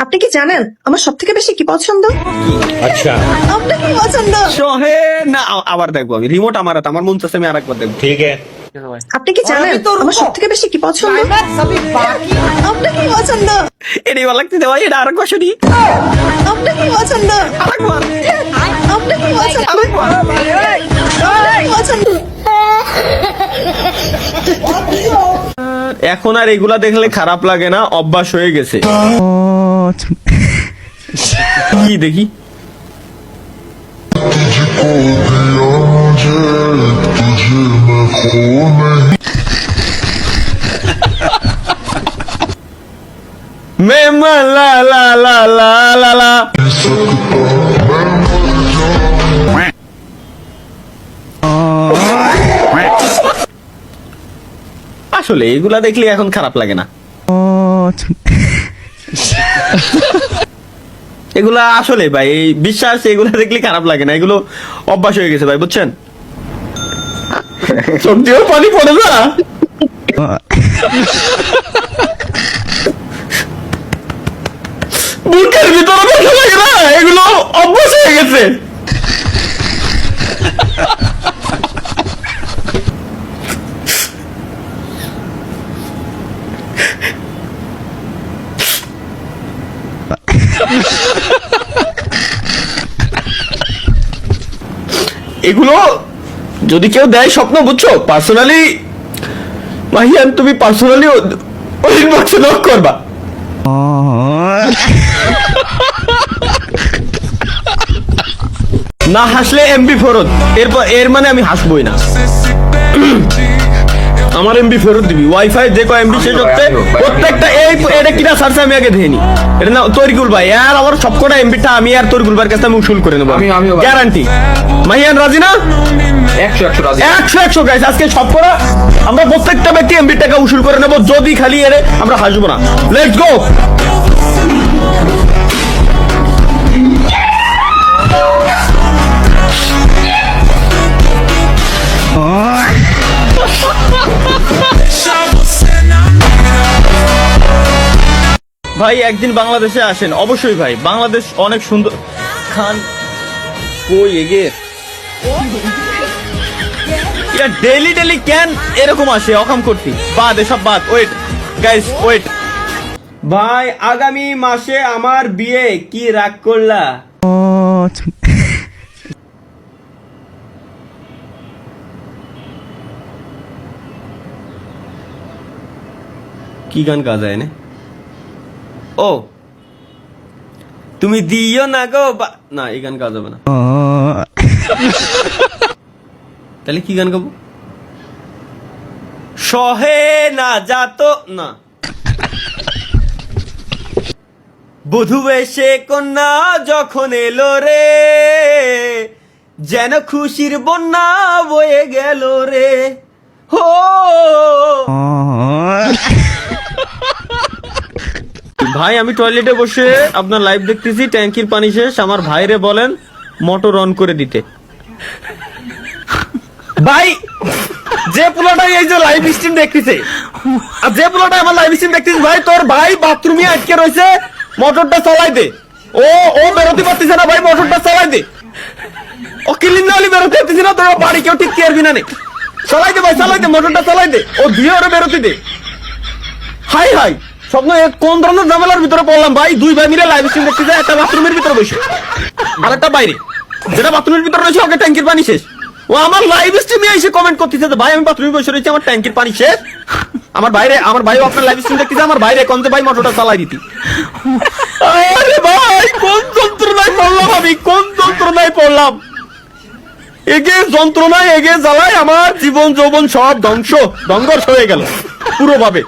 আপনি কি জানেন আমার সব থেকে বেশি কি পছন্দ? अच्छा আপনার কি পছন্দ? সহে না আবার দেখবো আমি রিমোট আমার হাতে, আমার মন চাচ্ছে আমি আরেকবার দেখবো। ठीक है। আপনি কি জানেন আমার সব থেকে বেশি কি পছন্দ? আপনার কি পছন্দ? এটাই ভালো লাগতেছে ভাই, এটা আরেকবার শুনি। আপনার কি পছন্দ? আরেকবার আপনার কি পছন্দ? আরেকবার। আপনার কি পছন্দ? এখন আর এগুলা দেখলে খারাপ লাগে না, অভ্যাস হয়ে গেছে। কি দেখি मैं ला ला ला ला ला ला আসলে এগুলা দেখলে এখন খারাপ লাগে না। এগুলা আসলে ভাই এই বিশ্বাস, এগুলা দেখলে খারাপ লাগে না, এগুলো অভ্যাস হয়ে গেছে ভাই, বুঝছেন? চোখ দিয়েও পানি পড়ে না। বুকের ভিতরে বসে লাগে না, এগুলো অভ্যাস হয়ে গেছে। এগুলো যদি কেউ দেয় স্বপ্ন, বুঝছো, পার্সোনালি মাহিয়ান তুমি পার্সোনালি ওই বক্সে লক করবা। না হাসলে এমবি ফেরত, এরপর এর মানে আমি হাসবই না। আমার এমবি ফেরত দিবি, ওয়াইফাই যে কয় এমবি শেষ হচ্ছে প্রত্যেকটা এই এটা কিনা সার্চে আমি আগে ধেনি। এটা না তরিকুল ভাই আর আমার সবকটা এমবিটা আমি আর তরিকুল ভাইয়ের কাছে আমি উসুল করে নেবো, গ্যারান্টি। মাহিয়ান রাজি না? 100 গাইস, আজকে সবকটা আমরা প্রত্যেকটা ব্যক্তি এমবি টাকা উসুল করে নেবো, যদি খালি এর আমরা হাসবো না। Let's go. ভাই একদিন বাংলাদেশে আসেন অবশ্যই ভাই, বাংলাদেশ অনেক সুন্দর। খান কই এগে এটা ডেইলি ডেইলি কেন এরকম আসে অকাম করতি, বাদ এসব বাদ। ওয়েট গাইস ওয়েট ভাই, আগামী মাসে আমার বিয়ে, কি রাগ করলা? কি গান গাওয়া যায় না? ও তুমি দিও না গো না, এই গান গাওয়া যাবে না। তাহলে কি গান গাবো? সহে না যাতো না, বধূ বেশে কন্যা যখন এলো রে, যেন খুশির বন্যা বয়ে গেল রে। হো ভাই আমি টয়লেটে বসে আপনার লাইভ দেখতেছি, ট্যাঙ্কির পানি শেষ, আমার ভাইরে বলেন মোটর অন করে দিতে। ভাই যে পোলাটা এই যে লাইভ স্ট্রিম দেখতেছে, আর যে পোলাটা আমার লাইভ স্ট্রিম দেখতেছে, ভাই তোর ভাই বাথরুমে আটকে রয়েছে, মোটরটা চালাই দে। ও বেরোতে পারতেছে না ভাই, মোটরটা চালাই দে। ও ক্লিন না হলে বেরোতে পারতেছে না, তোর বাড়ি কেউ ঠিক করবি না, চালাই দে ভাই, চালাই দে, মোটরটা চালাই দে। ও দিয়ে ওরা বেরোতে দে। হাই হাই স্বপ্ন, কোন ধরনের ঝামেলার ভিতরে পড়লাম ভাই? দুই ভাই মিলে লাইভ স্ট্রিম দেখতে যায়, একটা বাথরুমের ভিতরে বসে, আর একটা বাইরে। যেটা বাথরুমের ভিতরে রয়েছে ওকে ট্যাঙ্কির পানি শেষ। ও আমার লাইভ স্ট্রিমে এসে কমেন্ট করতেছে ভাই আমি বাথরুমে বসে রয়েছি, আমার ট্যাঙ্কির পানি শেষ। আমার ভাই আপনার লাইভ স্ট্রিম দেখতেছে, আমার বাইরে কোন ভাই মোটরটা চালাই দিতি। আরে ভাই কোন যন্ত্রণায় পড়লাম আমি, কোন যন্ত্রণায় পড়লাম। এগে যন্ত্রণায় এগে জ্বালায় আমার জীবন যৌবন সব ধ্বংস হয়ে গেল পুরোভাবে।